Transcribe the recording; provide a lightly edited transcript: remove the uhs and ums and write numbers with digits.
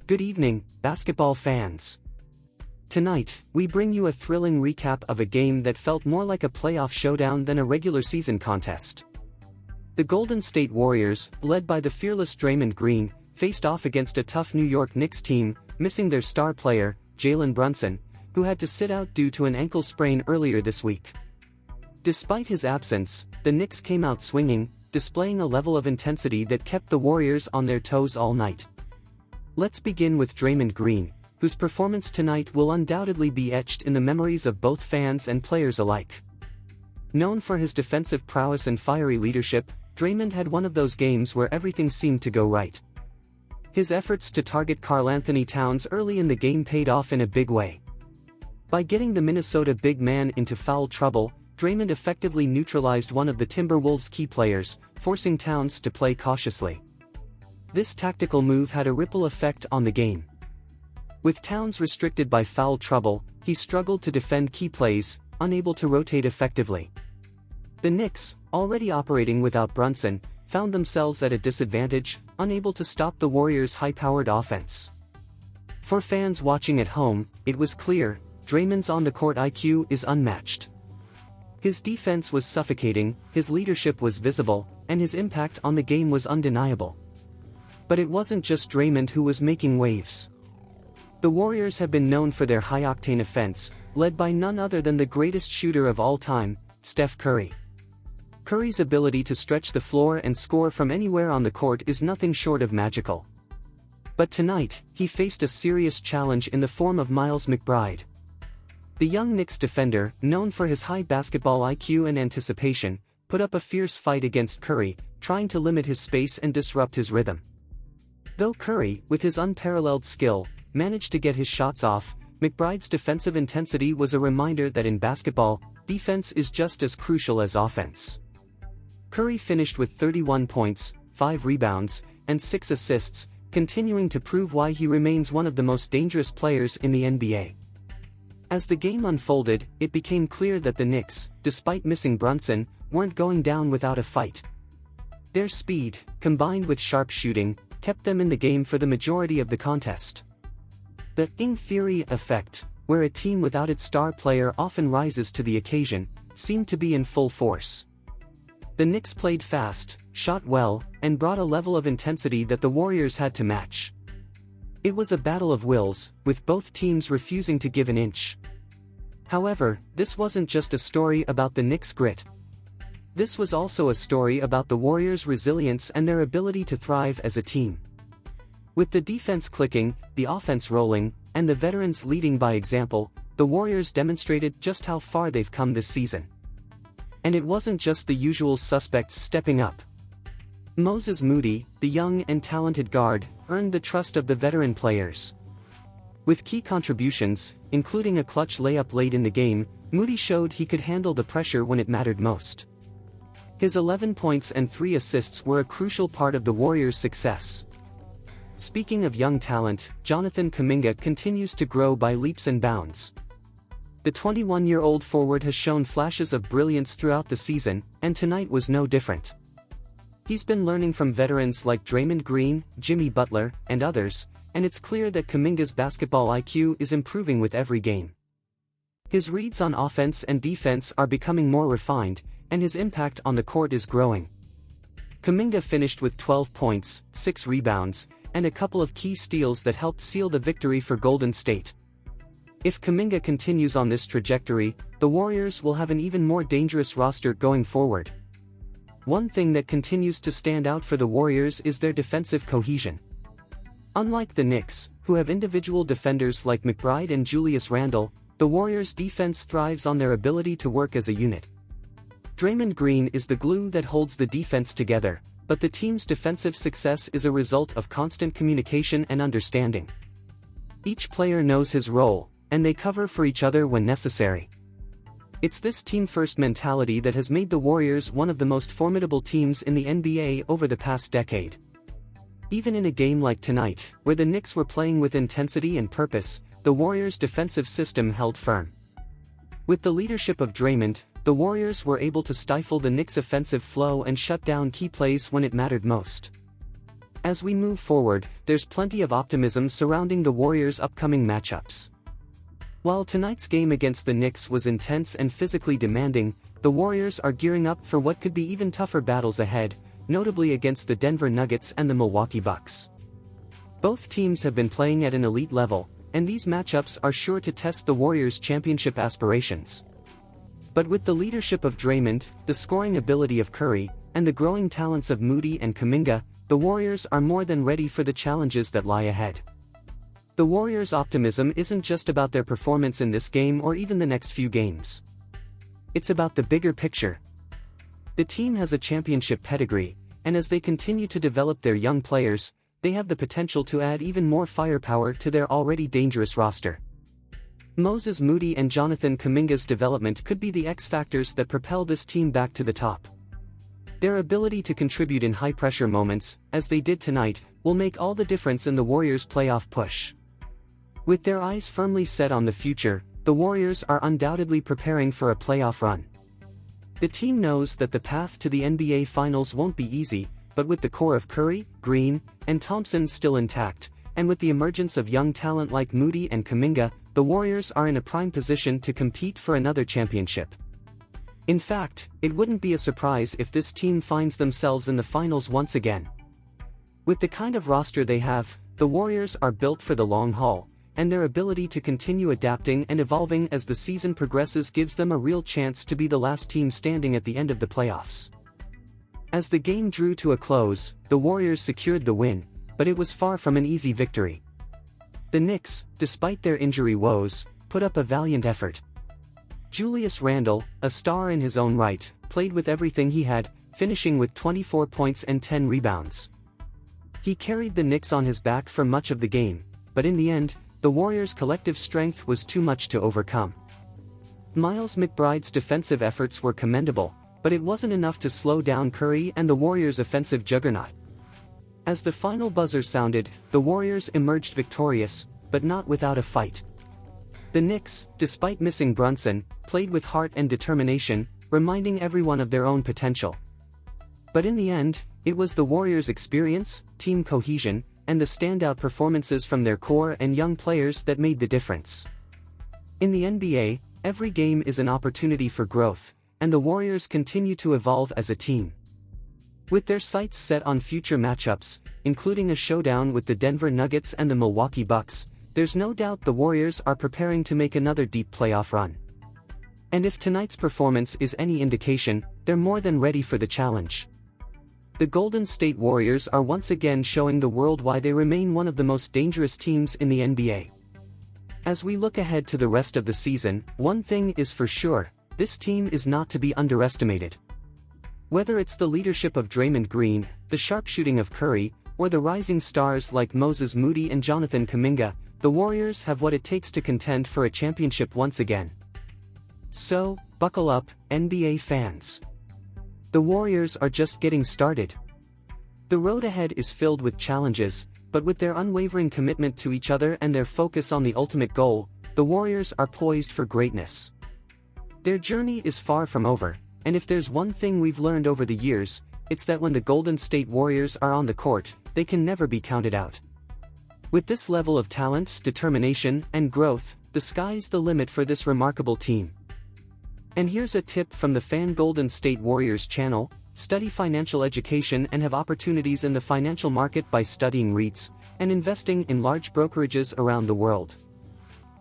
Good evening, basketball fans. Tonight, we bring you a thrilling recap of a game that felt more like a playoff showdown than a regular season contest. The Golden State Warriors, led by the fearless Draymond Green, faced off against a tough New York Knicks team, missing their star player, Jalen Brunson, who had to sit out due to an ankle sprain earlier this week. Despite his absence, the Knicks came out swinging, displaying a level of intensity that kept the Warriors on their toes all night. Let's begin with Draymond Green, whose performance tonight will undoubtedly be etched in the memories of both fans and players alike. Known for his defensive prowess and fiery leadership, Draymond had one of those games where everything seemed to go right. His efforts to target Karl-Anthony Towns early in the game paid off in a big way. By getting the Minnesota big man into foul trouble, Draymond effectively neutralized one of the Timberwolves' key players, forcing Towns to play cautiously. This tactical move had a ripple effect on the game. With Towns restricted by foul trouble, he struggled to defend key plays, unable to rotate effectively. The Knicks, already operating without Brunson, found themselves at a disadvantage, unable to stop the Warriors' high-powered offense. For fans watching at home, it was clear, Draymond's on-the-court IQ is unmatched. His defense was suffocating, his leadership was visible, and his impact on the game was undeniable. But it wasn't just Draymond who was making waves. The Warriors have been known for their high-octane offense, led by none other than the greatest shooter of all time, Steph Curry. Curry's ability to stretch the floor and score from anywhere on the court is nothing short of magical. But tonight, he faced a serious challenge in the form of Miles McBride. The young Knicks defender, known for his high basketball IQ and anticipation, put up a fierce fight against Curry, trying to limit his space and disrupt his rhythm. Though Curry, with his unparalleled skill, managed to get his shots off, McBride's defensive intensity was a reminder that in basketball, defense is just as crucial as offense. Curry finished with 31 points, 5 rebounds, and 6 assists, continuing to prove why he remains one of the most dangerous players in the NBA. As the game unfolded, it became clear that the Knicks, despite missing Brunson, weren't going down without a fight. Their speed, combined with sharp shooting, kept them in the game for the majority of the contest. The "in theory" effect, where a team without its star player often rises to the occasion, seemed to be in full force. The Knicks played fast, shot well, and brought a level of intensity that the Warriors had to match. It was a battle of wills, with both teams refusing to give an inch. However, this wasn't just a story about the Knicks' grit. This was also a story about the Warriors' resilience and their ability to thrive as a team. With the defense clicking, the offense rolling, and the veterans leading by example, the Warriors demonstrated just how far they've come this season. And it wasn't just the usual suspects stepping up. Moses Moody, the young and talented guard, earned the trust of the veteran players. With key contributions, including a clutch layup late in the game, Moody showed he could handle the pressure when it mattered most. His 11 points and 3 assists were a crucial part of the Warriors' success. Speaking of young talent, Jonathan Kuminga continues to grow by leaps and bounds. The 21-year-old forward has shown flashes of brilliance throughout the season, and tonight was no different. He's been learning from veterans like Draymond Green, Jimmy Butler, and others, and it's clear that Kuminga's basketball IQ is improving with every game. His reads on offense and defense are becoming more refined, and his impact on the court is growing. Kuminga finished with 12 points, 6 rebounds, and a couple of key steals that helped seal the victory for Golden State. If Kuminga continues on this trajectory, the Warriors will have an even more dangerous roster going forward. One thing that continues to stand out for the Warriors is their defensive cohesion. Unlike the Knicks, who have individual defenders like McBride and Julius Randle, the Warriors' defense thrives on their ability to work as a unit. Draymond Green is the glue that holds the defense together, but the team's defensive success is a result of constant communication and understanding. Each player knows his role, and they cover for each other when necessary. It's this team-first mentality that has made the Warriors one of the most formidable teams in the NBA over the past decade. Even in a game like tonight, where the Knicks were playing with intensity and purpose, the Warriors' defensive system held firm. With the leadership of Draymond, the Warriors were able to stifle the Knicks' offensive flow and shut down key plays when it mattered most. As we move forward, there's plenty of optimism surrounding the Warriors' upcoming matchups. While tonight's game against the Knicks was intense and physically demanding, the Warriors are gearing up for what could be even tougher battles ahead, notably against the Denver Nuggets and the Milwaukee Bucks. Both teams have been playing at an elite level, and these matchups are sure to test the Warriors' championship aspirations. But with the leadership of Draymond, the scoring ability of Curry, and the growing talents of Moody and Kuminga, the Warriors are more than ready for the challenges that lie ahead. The Warriors' optimism isn't just about their performance in this game or even the next few games. It's about the bigger picture. The team has a championship pedigree, and as they continue to develop their young players, they have the potential to add even more firepower to their already dangerous roster. Moses Moody and Jonathan Kuminga's development could be the X factors that propel this team back to the top. Their ability to contribute in high-pressure moments, as they did tonight, will make all the difference in the Warriors' playoff push. With their eyes firmly set on the future, the Warriors are undoubtedly preparing for a playoff run. The team knows that the path to the NBA Finals won't be easy, but with the core of Curry, Green, and Thompson still intact, and with the emergence of young talent like Moody and Kuminga, the Warriors are in a prime position to compete for another championship. In fact, it wouldn't be a surprise if this team finds themselves in the finals once again. With the kind of roster they have, the Warriors are built for the long haul, and their ability to continue adapting and evolving as the season progresses gives them a real chance to be the last team standing at the end of the playoffs. As the game drew to a close, the Warriors secured the win, but it was far from an easy victory. The Knicks, despite their injury woes, put up a valiant effort. Julius Randle, a star in his own right, played with everything he had, finishing with 24 points and 10 rebounds. He carried the Knicks on his back for much of the game, but in the end, the Warriors' collective strength was too much to overcome. Miles McBride's defensive efforts were commendable, but it wasn't enough to slow down Curry and the Warriors' offensive juggernaut. As the final buzzer sounded, the Warriors emerged victorious, but not without a fight. The Knicks, despite missing Brunson, played with heart and determination, reminding everyone of their own potential. But in the end, it was the Warriors' experience, team cohesion, and the standout performances from their core and young players that made the difference. In the NBA, every game is an opportunity for growth, and the Warriors continue to evolve as a team. With their sights set on future matchups, including a showdown with the Denver Nuggets and the Milwaukee Bucks, there's no doubt the Warriors are preparing to make another deep playoff run. And if tonight's performance is any indication, they're more than ready for the challenge. The Golden State Warriors are once again showing the world why they remain one of the most dangerous teams in the NBA. As we look ahead to the rest of the season, one thing is for sure, this team is not to be underestimated. Whether it's the leadership of Draymond Green, the sharpshooting of Curry, or the rising stars like Moses Moody and Jonathan Kuminga, the Warriors have what it takes to contend for a championship once again. So, buckle up, NBA fans. The Warriors are just getting started. The road ahead is filled with challenges, but with their unwavering commitment to each other and their focus on the ultimate goal, the Warriors are poised for greatness. Their journey is far from over, and if there's one thing we've learned over the years, it's that when the Golden State Warriors are on the court, they can never be counted out. With this level of talent, determination, and growth, the sky's the limit for this remarkable team. And here's a tip from the Fan Golden State Warriors channel: study financial education and have opportunities in the financial market by studying REITs and investing in large brokerages around the world.